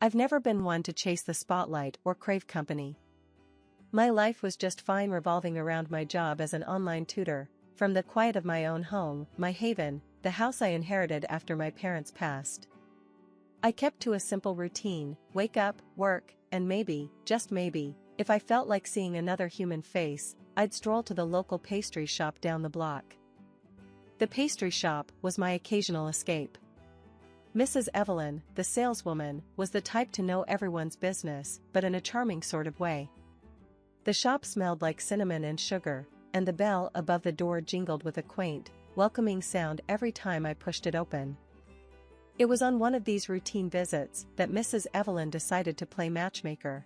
I've never been one to chase the spotlight or crave company. My life was just fine revolving around my job as an online tutor, from the quiet of my own home, my haven, the house I inherited after my parents passed. I kept to a simple routine: wake up, work, and maybe, just maybe, if I felt like seeing another human face, I'd stroll to the local pastry shop down the block. The pastry shop was my occasional escape. Mrs. Evelyn, the saleswoman, was the type to know everyone's business, but in a charming sort of way. The shop smelled like cinnamon and sugar, and the bell above the door jingled with a quaint, welcoming sound every time I pushed it open. It was on one of these routine visits that Mrs. Evelyn decided to play matchmaker.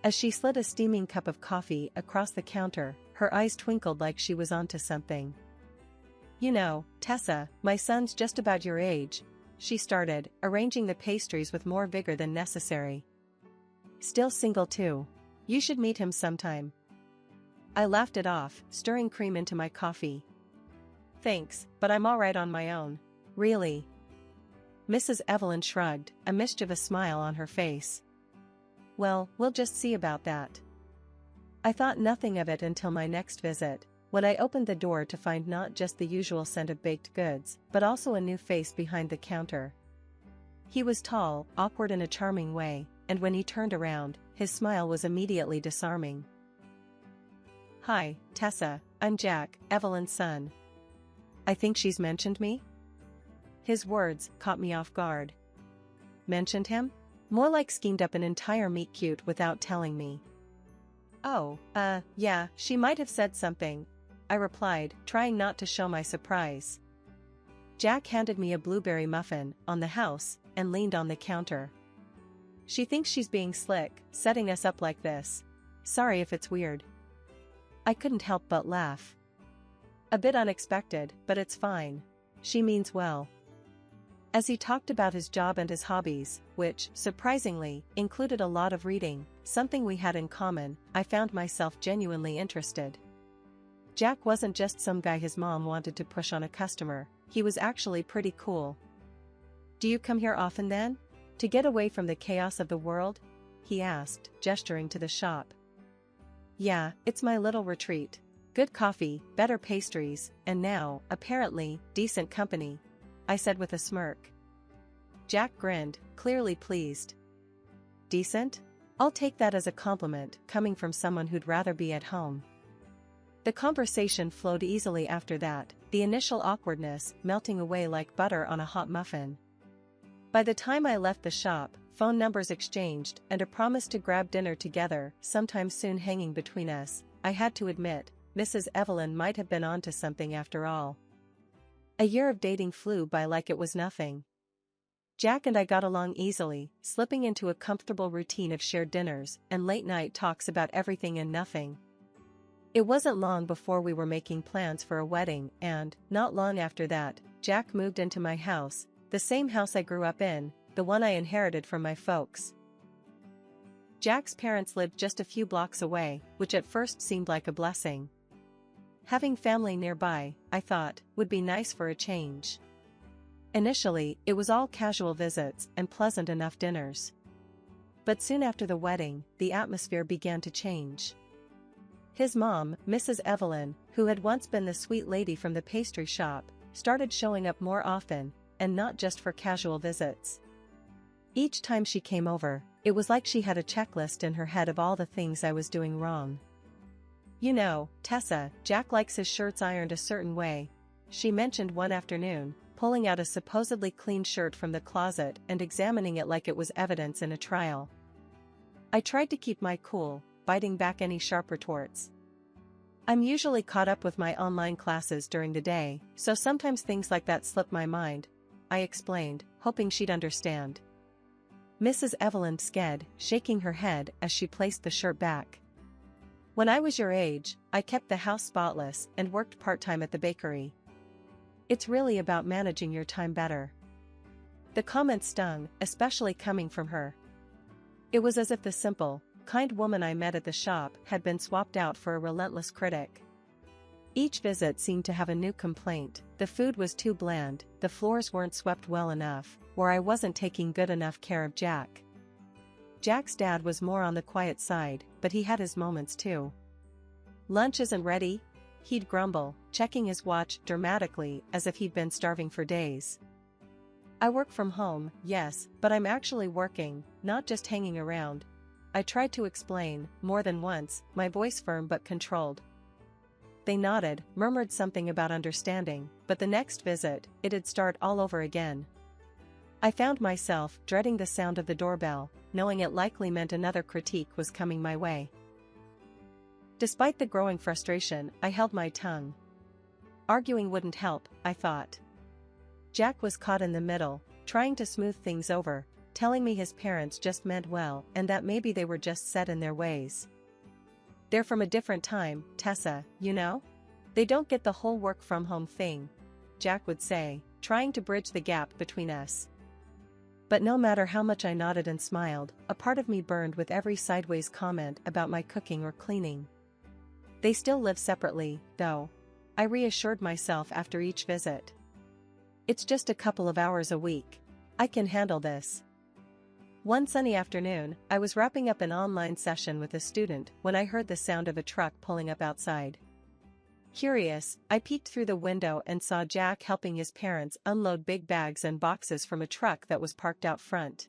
As she slid a steaming cup of coffee across the counter, her eyes twinkled like she was onto something. "You know, Tessa, my son's just about your age," she started, arranging the pastries with more vigor than necessary. "Still single too. You should meet him sometime." I laughed it off, stirring cream into my coffee. "Thanks, but I'm all right on my own." "Really?" Mrs. Evelyn shrugged, a mischievous smile on her face. "Well, we'll just see about that." I thought nothing of it until my next visit, when I opened the door to find not just the usual scent of baked goods, but also a new face behind the counter. He was tall, awkward in a charming way, and when he turned around, his smile was immediately disarming. "Hi, Tessa, I'm Jack, Evelyn's son. I think she's mentioned me?" His words caught me off guard. Mentioned him? More like schemed up an entire meet-cute without telling me. "Oh, yeah, she might have said something," I replied, trying not to show my surprise. Jack handed me a blueberry muffin on the house and leaned on the counter. "She thinks she's being slick, setting us up like this. Sorry if it's weird." I couldn't help but laugh. "A bit unexpected, but it's fine. She means well." As he talked about his job and his hobbies, which, surprisingly, included a lot of reading, something we had in common, I found myself genuinely interested. Jack wasn't just some guy his mom wanted to push on a customer, he was actually pretty cool. "Do you come here often then? To get away from the chaos of the world?" he asked, gesturing to the shop. "Yeah, it's my little retreat. Good coffee, better pastries, and now, apparently, decent company," I said with a smirk. Jack grinned, clearly pleased. "Decent? I'll take that as a compliment, coming from someone who'd rather be at home." The conversation flowed easily after that, the initial awkwardness melting away like butter on a hot muffin. By the time I left the shop, phone numbers exchanged and a promise to grab dinner together sometime soon hanging between us, I had to admit, Mrs. Evelyn might have been onto something after all. A year of dating flew by like it was nothing. Jack and I got along easily, slipping into a comfortable routine of shared dinners and late-night talks about everything and nothing. It wasn't long before we were making plans for a wedding, and, not long after that, Jack moved into my house, the same house I grew up in, the one I inherited from my folks. Jack's parents lived just a few blocks away, which at first seemed like a blessing. Having family nearby, I thought, would be nice for a change. Initially, it was all casual visits and pleasant enough dinners. But soon after the wedding, the atmosphere began to change. His mom, Mrs. Evelyn, who had once been the sweet lady from the pastry shop, started showing up more often, and not just for casual visits. Each time she came over, it was like she had a checklist in her head of all the things I was doing wrong. "You know, Tessa, Jack likes his shirts ironed a certain way," she mentioned one afternoon, pulling out a supposedly clean shirt from the closet and examining it like it was evidence in a trial. I tried to keep my cool, biting back any sharp retorts. "I'm usually caught up with my online classes during the day, so sometimes things like that slip my mind," I explained, hoping she'd understand. Mrs. Evelyn sked, shaking her head as she placed the shirt back. "When I was your age, I kept the house spotless and worked part-time at the bakery. It's really about managing your time better." The comment stung, especially coming from her. It was as if the simple, kind woman I met at the shop had been swapped out for a relentless critic. Each visit seemed to have a new complaint: the food was too bland, the floors weren't swept well enough, or I wasn't taking good enough care of Jack. Jack's dad was more on the quiet side, but he had his moments too. "Lunch isn't ready?" he'd grumble, checking his watch dramatically as if he'd been starving for days. "I work from home, yes, but I'm actually working, not just hanging around," I tried to explain, more than once, my voice firm but controlled. They nodded, murmured something about understanding, but the next visit, it'd start all over again. I found myself dreading the sound of the doorbell, knowing it likely meant another critique was coming my way. Despite the growing frustration, I held my tongue. Arguing wouldn't help, I thought. Jack was caught in the middle, trying to smooth things over, telling me his parents just meant well and that maybe they were just set in their ways. "They're from a different time, Tessa, you know? They don't get the whole work-from-home thing," Jack would say, trying to bridge the gap between us. But no matter how much I nodded and smiled, a part of me burned with every sideways comment about my cooking or cleaning. They still live separately, though, I reassured myself after each visit. "It's just a couple of hours a week. I can handle this." One sunny afternoon, I was wrapping up an online session with a student when I heard the sound of a truck pulling up outside. Curious, I peeked through the window and saw Jack helping his parents unload big bags and boxes from a truck that was parked out front.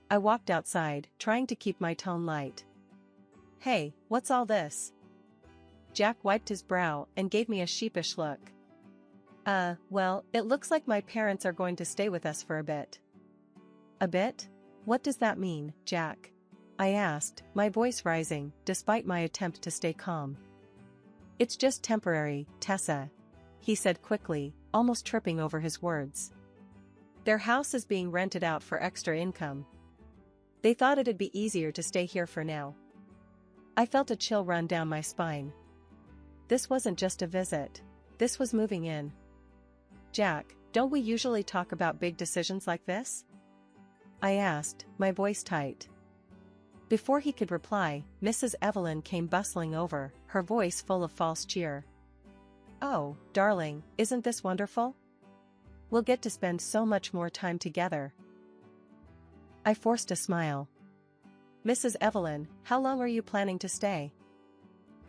I walked outside, trying to keep my tone light. "Hey, what's all this?" Jack wiped his brow and gave me a sheepish look. Well, it looks like my parents are going to stay with us for a bit." "A bit? What does that mean, Jack?" I asked, my voice rising, despite my attempt to stay calm. "It's just temporary, Tessa," he said quickly, almost tripping over his words. "Their house is being rented out for extra income. They thought it'd be easier to stay here for now." I felt a chill run down my spine. This wasn't just a visit. This was moving in. "Jack, don't we usually talk about big decisions like this?" I asked, my voice tight. Before he could reply, Mrs. Evelyn came bustling over, her voice full of false cheer. "Oh, darling, isn't this wonderful? We'll get to spend so much more time together." I forced a smile. "Mrs. Evelyn, how long are you planning to stay?"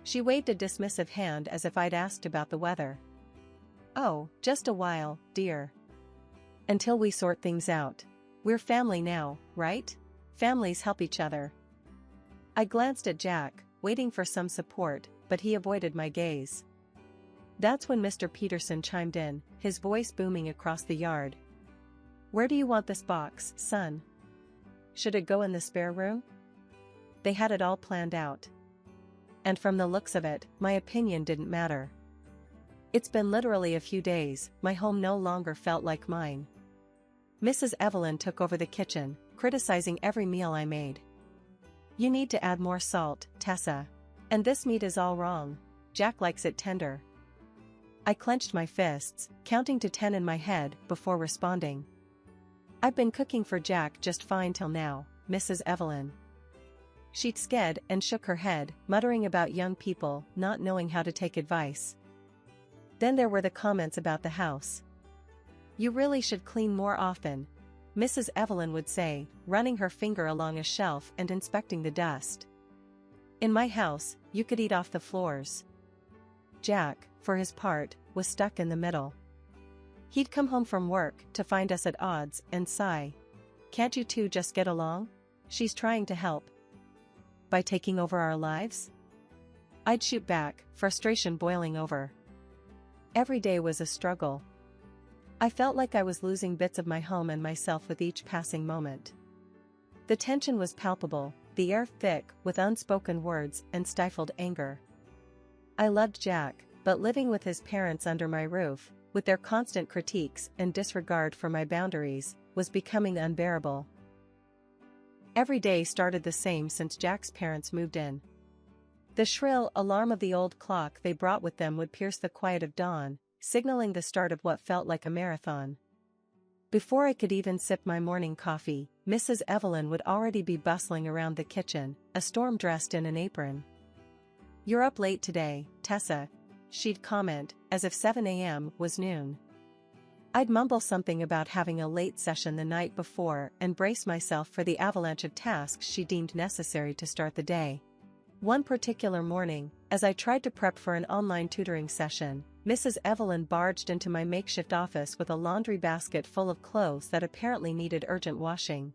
She waved a dismissive hand as if I'd asked about the weather. "Oh, just a while, dear. Until we sort things out. We're family now, right? Families help each other." I glanced at Jack, waiting for some support, but he avoided my gaze. That's when Mr. Peterson chimed in, his voice booming across the yard. "Where do you want this box, son? Should it go in the spare room?" They had it all planned out. And from the looks of it, my opinion didn't matter. It's been literally a few days, my home no longer felt like mine. Mrs. Evelyn took over the kitchen, criticizing every meal I made. "You need to add more salt, Tessa. And this meat is all wrong. Jack likes it tender." I clenched my fists, counting to 10 in my head before responding. "I've been cooking for Jack just fine till now, Mrs. Evelyn." She sked and shook her head, muttering about young people not knowing how to take advice. Then there were the comments about the house. "You really should clean more often," Mrs. Evelyn would say, running her finger along a shelf and inspecting the dust. "In my house, you could eat off the floors." Jack, for his part, was stuck in the middle. He'd come home from work to find us at odds and sigh. "Can't you two just get along? She's trying to help." By taking over our lives? I'd shoot back, frustration boiling over. Every day was a struggle. I felt like I was losing bits of my home and myself with each passing moment. The tension was palpable, the air thick with unspoken words and stifled anger. I loved Jack, but living with his parents under my roof, with their constant critiques and disregard for my boundaries, was becoming unbearable. Every day started the same since Jack's parents moved in. The shrill alarm of the old clock they brought with them would pierce the quiet of dawn, signaling the start of what felt like a marathon. Before I could even sip my morning coffee, Mrs. Evelyn would already be bustling around the kitchen, a storm dressed in an apron. "You're up late today, Tessa," she'd comment, as if 7 a.m. was noon. I'd mumble something about having a late session the night before and brace myself for the avalanche of tasks she deemed necessary to start the day. One particular morning, as I tried to prep for an online tutoring session, Mrs. Evelyn barged into my makeshift office with a laundry basket full of clothes that apparently needed urgent washing.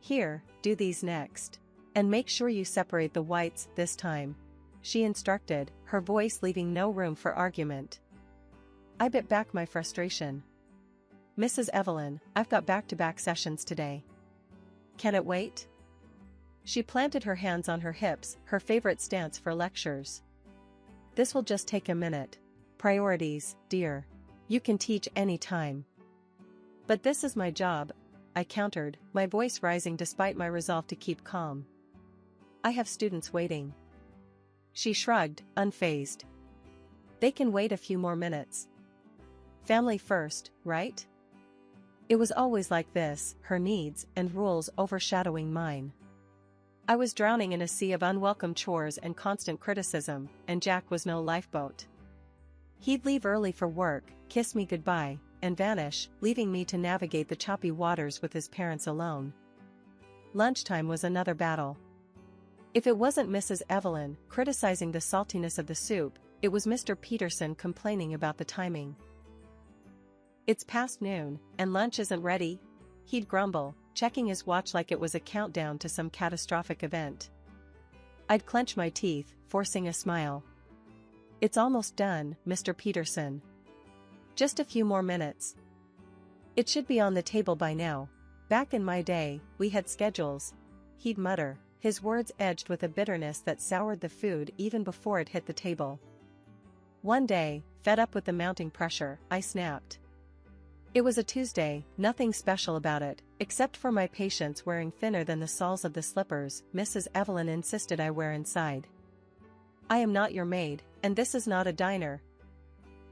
"Here, do these next. And make sure you separate the whites this time," she instructed, her voice leaving no room for argument. I bit back my frustration. "Mrs. Evelyn, I've got back-to-back sessions today. Can it wait?" She planted her hands on her hips, her favorite stance for lectures. "This will just take a minute. Priorities, dear. You can teach any time." "But this is my job," I countered, my voice rising despite my resolve to keep calm. "I have students waiting." She shrugged, unfazed. "They can wait a few more minutes. Family first, right?" It was always like this, her needs and rules overshadowing mine. I was drowning in a sea of unwelcome chores and constant criticism, and Jack was no lifeboat. He'd leave early for work, kiss me goodbye, and vanish, leaving me to navigate the choppy waters with his parents alone. Lunchtime was another battle. If it wasn't Mrs. Evelyn criticizing the saltiness of the soup, it was Mr. Peterson complaining about the timing. "It's past noon, and lunch isn't ready," he'd grumble, checking his watch like it was a countdown to some catastrophic event. I'd clench my teeth, forcing a smile. "It's almost done, Mr. Peterson. Just a few more minutes. It should be on the table by now. Back in my day, we had schedules," he'd mutter, his words edged with a bitterness that soured the food even before it hit the table. One day, fed up with the mounting pressure, I snapped. It was a Tuesday, nothing special about it, except for my patients wearing thinner than the soles of the slippers Mrs. Evelyn insisted I wear inside. "I am not your maid, and this is not a diner,"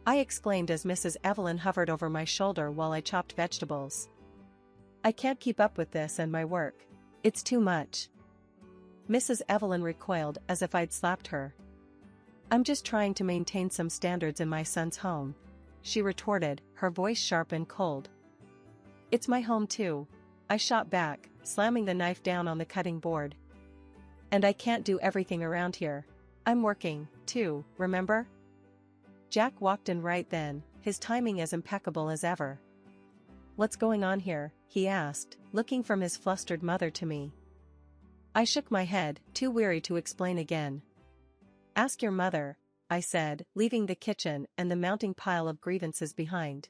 I exclaimed as Mrs. Evelyn hovered over my shoulder while I chopped vegetables. "I can't keep up with this and my work. It's too much." Mrs. Evelyn recoiled as if I'd slapped her. "I'm just trying to maintain some standards in my son's home," she retorted, her voice sharp and cold. "It's my home too," I shot back, slamming the knife down on the cutting board. "And I can't do everything around here. I'm working, too, remember?" Jack walked in right then, his timing as impeccable as ever. "What's going on here?" he asked, looking from his flustered mother to me. I shook my head, too weary to explain again. "Ask your mother," I said, leaving the kitchen and the mounting pile of grievances behind.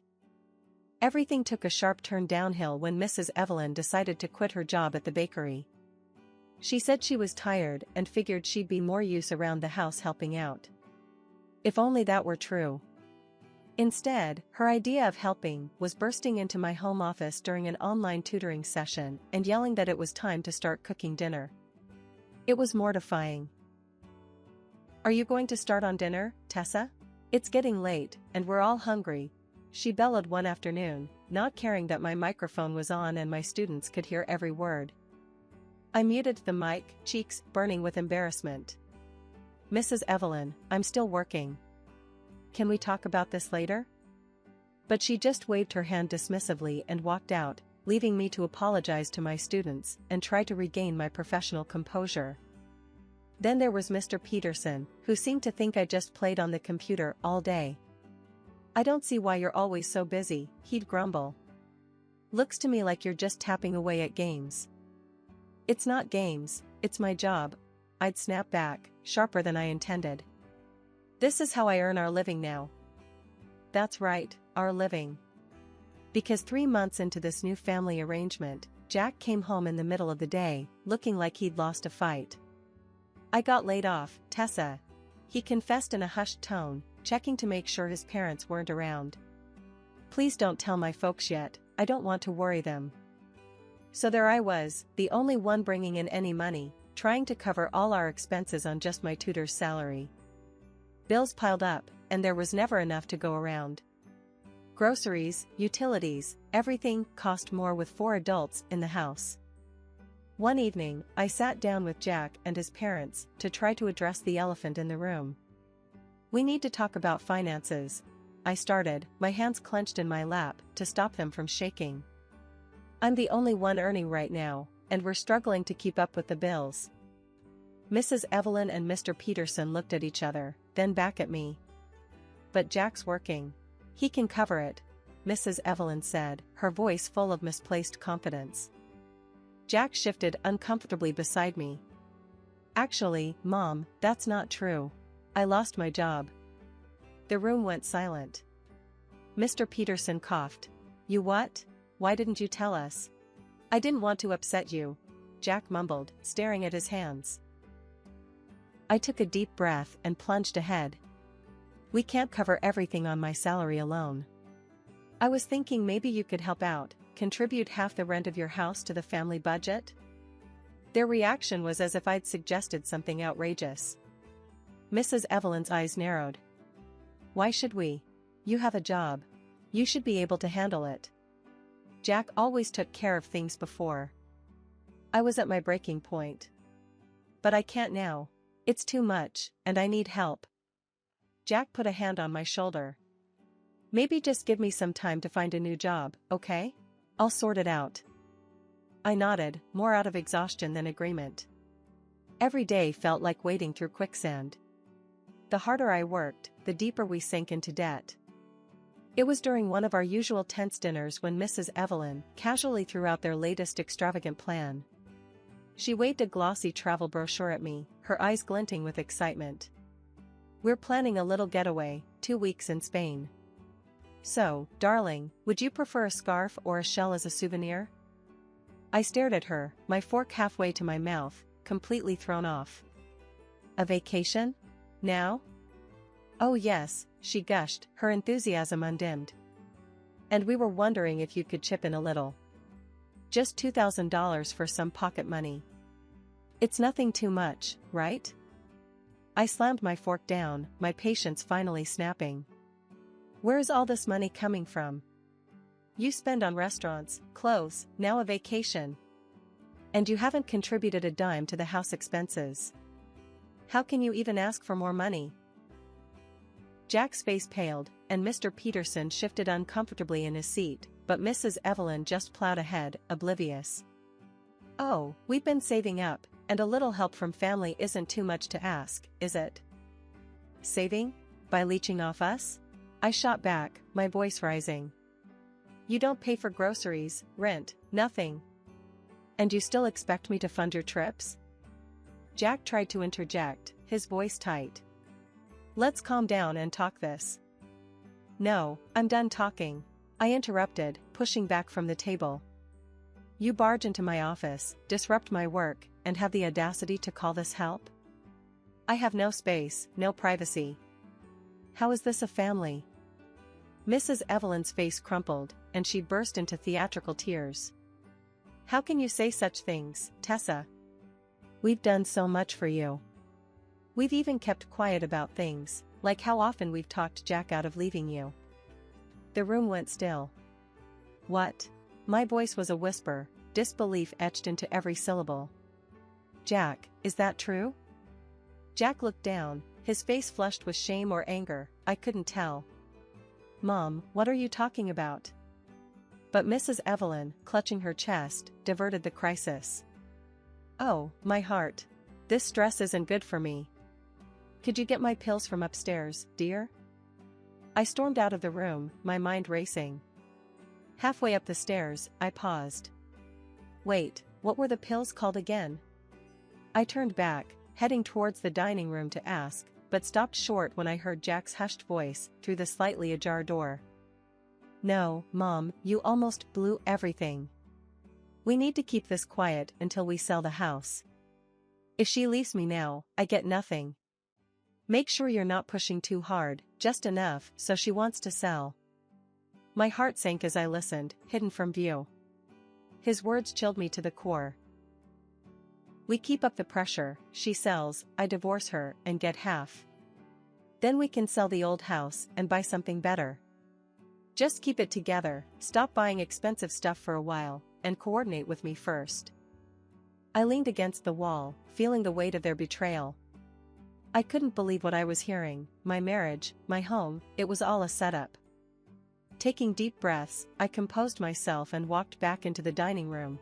Everything took a sharp turn downhill when Mrs. Evelyn decided to quit her job at the bakery. She said she was tired and figured she'd be more use around the house helping out. If only that were true. Instead, her idea of helping was bursting into my home office during an online tutoring session and yelling that it was time to start cooking dinner. It was mortifying. "Are you going to start on dinner, Tessa? It's getting late, and we're all hungry," she bellowed one afternoon, not caring that my microphone was on and my students could hear every word. I muted the mic, cheeks burning with embarrassment. "Mrs. Evelyn, I'm still working. Can we talk about this later?" But she just waved her hand dismissively and walked out, leaving me to apologize to my students and try to regain my professional composure. Then there was Mr. Peterson, who seemed to think I just played on the computer all day. "I don't see why you're always so busy," he'd grumble. "Looks to me like you're just tapping away at games." "It's not games, it's my job," I'd snap back, sharper than I intended. "This is how I earn our living now." That's right, our living. Because 3 months into this new family arrangement, Jack came home in the middle of the day, looking like he'd lost a fight. "I got laid off, Tessa," he confessed in a hushed tone, checking to make sure his parents weren't around. "Please don't tell my folks yet, I don't want to worry them." So there I was, the only one bringing in any money, trying to cover all our expenses on just my tutor's salary. Bills piled up, and there was never enough to go around. Groceries, utilities, everything cost more with 4 adults in the house. One evening, I sat down with Jack and his parents to try to address the elephant in the room. "We need to talk about finances," I started, my hands clenched in my lap to stop them from shaking. I'm the only one earning right now, and we're struggling to keep up with the bills. Mrs. Evelyn and Mr. Peterson looked at each other, then back at me. But Jack's working. He can cover it, Mrs. Evelyn said, her voice full of misplaced confidence. Jack shifted uncomfortably beside me. Actually, Mom, that's not true. I lost my job. The room went silent. Mr. Peterson coughed. You what? Why didn't you tell us? I didn't want to upset you, Jack mumbled, staring at his hands. I took a deep breath and plunged ahead. We can't cover everything on my salary alone. I was thinking maybe you could help out, contribute half the rent of your house to the family budget? Their reaction was as if I'd suggested something outrageous. Mrs. Evelyn's eyes narrowed. Why should we? You have a job. You should be able to handle it. Jack always took care of things before. I was at my breaking point. But I can't now. It's too much, and I need help. Jack put a hand on my shoulder. Maybe just give me some time to find a new job, okay? I'll sort it out. I nodded, more out of exhaustion than agreement. Every day felt like wading through quicksand. The harder I worked, the deeper we sank into debt. It was during one of our usual tense dinners when Mrs. Evelyn casually threw out their latest extravagant plan. She waved a glossy travel brochure at me, her eyes glinting with excitement. We're planning a little getaway, 2 weeks in Spain. So, darling, would you prefer a scarf or a shell as a souvenir? I stared at her, my fork halfway to my mouth, completely thrown off. A vacation? Now? Oh yes, she gushed, her enthusiasm undimmed. And we were wondering if you could chip in a little. Just $2,000 for some pocket money. It's nothing too much, right? I slammed my fork down, my patience finally snapping. Where's all this money coming from? You spend on restaurants, clothes, now a vacation. And you haven't contributed a dime to the house expenses. How can you even ask for more money? Jack's face paled, and Mr. Peterson shifted uncomfortably in his seat, but Mrs. Evelyn just plowed ahead, oblivious. Oh, we've been saving up, and a little help from family isn't too much to ask, is it? Saving? By leeching off us? I shot back, my voice rising. You don't pay for groceries, rent, nothing. And you still expect me to fund your trips? Jack tried to interject, his voice tight. Let's calm down and talk this. No, I'm done talking, I interrupted, pushing back from the table. You barge into my office, disrupt my work, and have the audacity to call this help? I have no space, no privacy. How is this a family? Mrs. Evelyn's face crumpled, and she burst into theatrical tears. How can you say such things, Tessa? We've done so much for you. We've even kept quiet about things, like how often we've talked Jack out of leaving you. The room went still. What? My voice was a whisper, disbelief etched into every syllable. Jack, is that true? Jack looked down, his face flushed with shame or anger, I couldn't tell. Mom, what are you talking about? But Mrs. Evelyn, clutching her chest, diverted the crisis. Oh, my heart. This stress isn't good for me. Could you get my pills from upstairs, dear? I stormed out of the room, my mind racing. Halfway up the stairs, I paused. Wait, what were the pills called again? I turned back, heading towards the dining room to ask, but stopped short when I heard Jack's hushed voice through the slightly ajar door. No, Mom, you almost blew everything. We need to keep this quiet until we sell the house. If she leaves me now, I get nothing. Make sure you're not pushing too hard, just enough so she wants to sell. My heart sank as I listened, hidden from view. His words chilled me to the core. We keep up the pressure, she sells, I divorce her, and get half. Then we can sell the old house and buy something better. Just keep it together, stop buying expensive stuff for a while, and coordinate with me first. I leaned against the wall, feeling the weight of their betrayal. I couldn't believe what I was hearing. My marriage, my home, it was all a setup. Taking deep breaths, I composed myself and walked back into the dining room.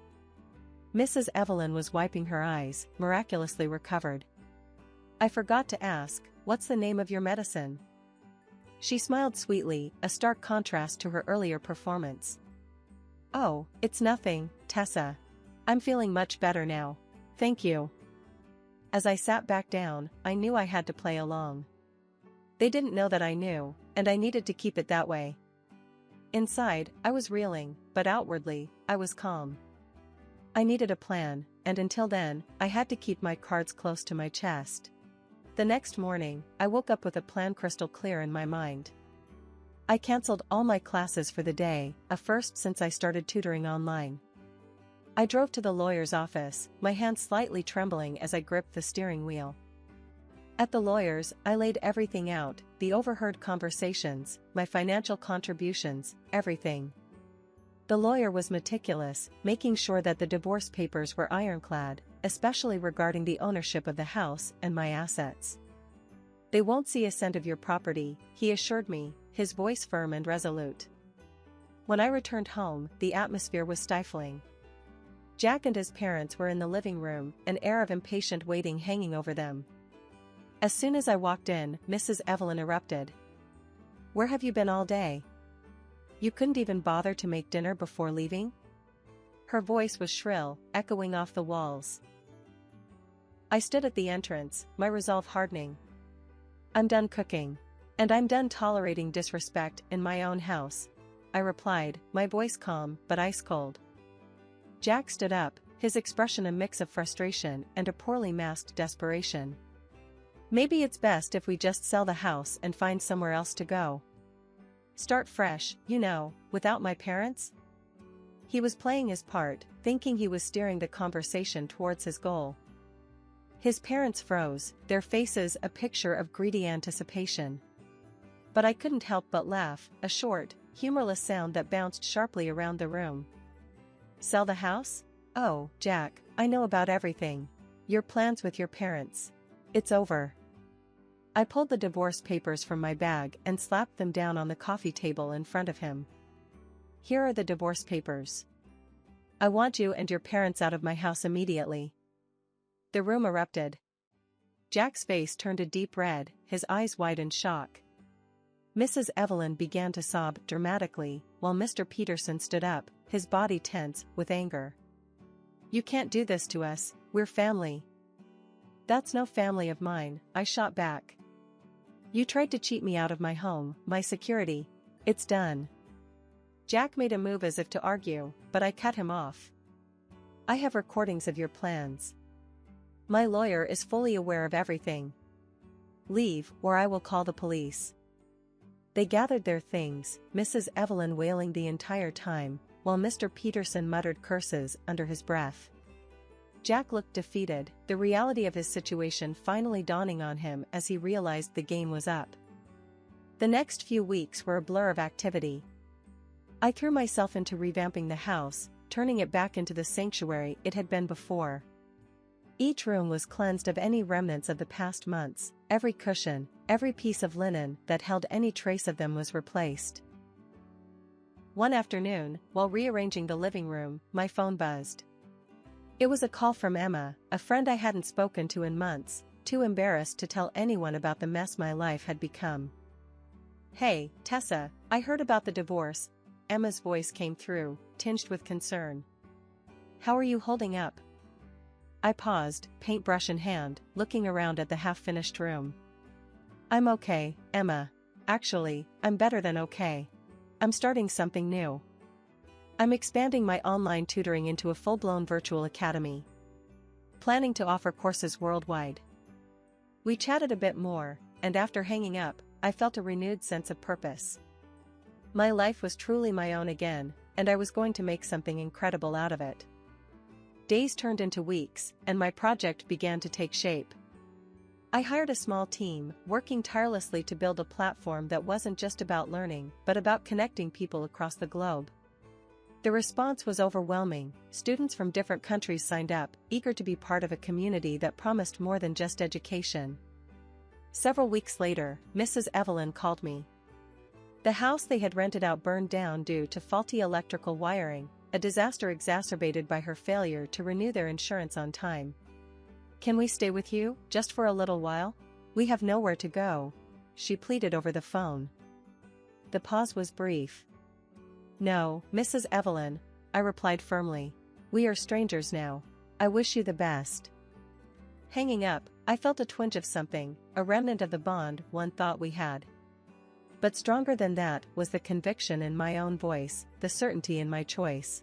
Mrs. Evelyn was wiping her eyes, miraculously recovered. I forgot to ask, "What's the name of your medicine?" She smiled sweetly, a stark contrast to her earlier performance. "Oh, it's nothing, Tessa. I'm feeling much better now. Thank you." As I sat back down, I knew I had to play along. They didn't know that I knew, and I needed to keep it that way. Inside, I was reeling, but outwardly, I was calm. I needed a plan, and until then, I had to keep my cards close to my chest. The next morning, I woke up with a plan crystal clear in my mind. I canceled all my classes for the day, a first since I started tutoring online. I drove to the lawyer's office, my hands slightly trembling as I gripped the steering wheel. At the lawyer's, I laid everything out, the overheard conversations, my financial contributions, everything. The lawyer was meticulous, making sure that the divorce papers were ironclad, especially regarding the ownership of the house and my assets. "They won't see a cent of your property," he assured me, his voice firm and resolute. When I returned home, the atmosphere was stifling. Jack and his parents were in the living room, an air of impatient waiting hanging over them. As soon as I walked in, Mrs. Evelyn erupted. "Where have you been all day? You couldn't even bother to make dinner before leaving?" Her voice was shrill, echoing off the walls. I stood at the entrance, my resolve hardening. "I'm done cooking. And I'm done tolerating disrespect in my own house," I replied, my voice calm but ice cold. Jack stood up, his expression a mix of frustration and a poorly masked desperation. "Maybe it's best if we just sell the house and find somewhere else to go. Start fresh, you know, without my parents?" He was playing his part, thinking he was steering the conversation towards his goal. His parents froze, their faces a picture of greedy anticipation. But I couldn't help but laugh, a short, humorless sound that bounced sharply around the room. "Sell the house? Oh, Jack, I know about everything. Your plans with your parents. It's over." I pulled the divorce papers from my bag and slapped them down on the coffee table in front of him. "Here are the divorce papers. I want you and your parents out of my house immediately." The room erupted. Jack's face turned a deep red, his eyes wide in shock. Mrs. Evelyn began to sob dramatically, while Mr. Peterson stood up, his body tense with anger. "You can't do this to us, we're family." "That's no family of mine," I shot back. "You tried to cheat me out of my home, my security. It's done." Jack made a move as if to argue, but I cut him off. "I have recordings of your plans. My lawyer is fully aware of everything. Leave, or I will call the police." They gathered their things, Mrs. Evelyn wailing the entire time, while Mr. Peterson muttered curses under his breath. Jack looked defeated, the reality of his situation finally dawning on him as he realized the game was up. The next few weeks were a blur of activity. I threw myself into revamping the house, turning it back into the sanctuary it had been before. Each room was cleansed of any remnants of the past months, every cushion, every piece of linen that held any trace of them was replaced. One afternoon, while rearranging the living room, my phone buzzed. It was a call from Emma, a friend I hadn't spoken to in months, too embarrassed to tell anyone about the mess my life had become. "Hey, Tessa, I heard about the divorce," Emma's voice came through, tinged with concern. "How are you holding up?" I paused, paintbrush in hand, looking around at the half-finished room. "I'm okay, Emma. Actually, I'm better than okay. I'm starting something new. I'm expanding my online tutoring into a full-blown virtual academy. Planning to offer courses worldwide." We chatted a bit more, and after hanging up, I felt a renewed sense of purpose. My life was truly my own again, and I was going to make something incredible out of it. Days turned into weeks, and my project began to take shape. I hired a small team, working tirelessly to build a platform that wasn't just about learning, but about connecting people across the globe. The response was overwhelming. Students from different countries signed up, eager to be part of a community that promised more than just education. Several weeks later, Mrs. Evelyn called me. The house they had rented out burned down due to faulty electrical wiring, a disaster exacerbated by her failure to renew their insurance on time. "Can we stay with you, just for a little while? We have nowhere to go," she pleaded over the phone. The pause was brief. "No, Mrs. Evelyn," I replied firmly. "We are strangers now. I wish you the best." Hanging up, I felt a twinge of something, a remnant of the bond one thought we had. But stronger than that was the conviction in my own voice, the certainty in my choice.